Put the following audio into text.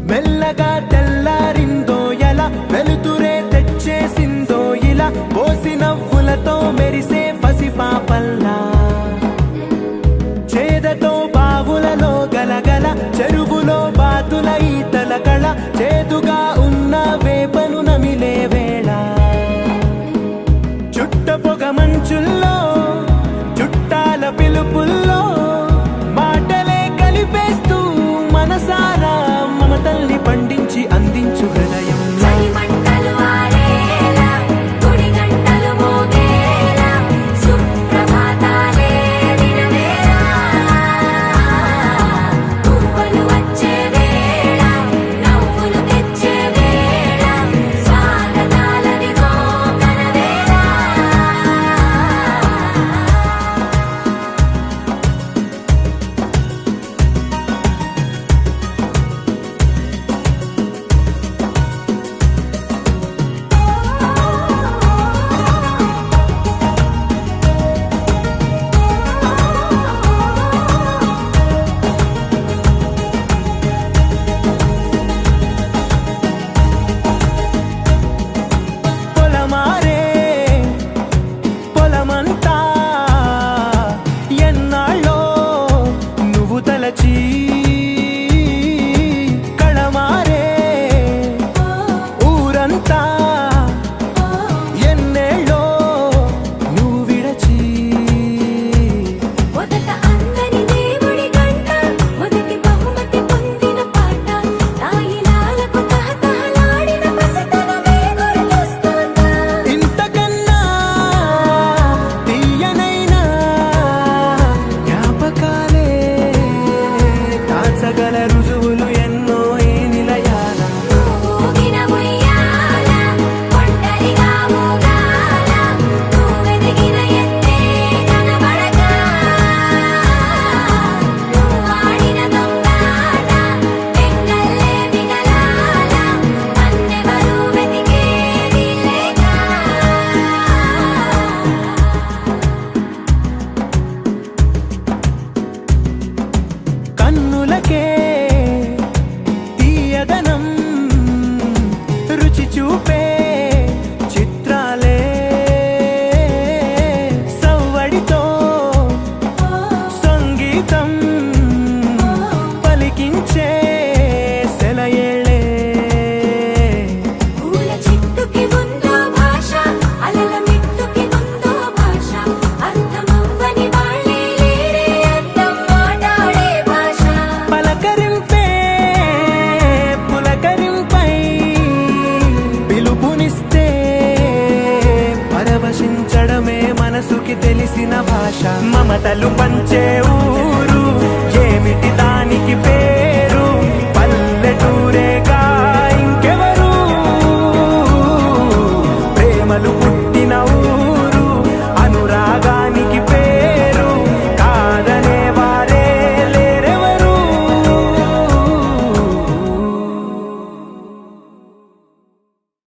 మెల్లగా తెల్లారిందో ఎలా వెలుతురే తెచ్చేసిందో ఇలా పోసి నవ్వులతో మెరిసే పసిపాపల్లా చేదతో బావులలో గలగల చెరువులో బాతుల ఈతల కళ చేదుగా ఉన్న వేపను నమిలే వేళ చుట్ట పొగ మంచుల్లో చుట్టాల పిలుపుల్లో మాటలే కలిపేస్తూ మనసారా మమతల్ని పండించి అందించు హృదయం కళమారే ఊరంతా ఎన్నేళ్ళో నువ్వు విడచి మొదట అందరి దేవుడి గంట మొదటి బహుమతి పొందిన పాట తాయిలాలకు తహతహలాడిన పసితనమే గుర్తొస్తుందా ఇంతకన్నా తీయనైనా జ్ఞాపకాలే దాచగల రుజువులు ఎన్నో ఈ నిలయాల ఊగిన ఉయ్యాల ఒంటరిగా ఊగాల నువ్వెదిగిన ఎత్తే కనబడక నువ్వాడిన దొంగాట పెంగల్లే మిగలాల నన్నెవరూ వెతికేది లేక కన్నులకే తీయదనం రుచి చూపే చిత్రాలే సవ్వడితో సంగీతం పలికించే సెలయేళే పూల చెట్టుకి ఉందో భాష అలల మిట్టుకి ఉందో భాష అర్థమవ్వని వాళ్ళే లేరే అర్థం మాట్లాడే భాష పలకరింపే పులకరింపై పిలుపునిస్తే పరవశించడమే మనసుకి తెలిసిన భాష మమతలు పంచే ఊరు ఏమిటి దానికి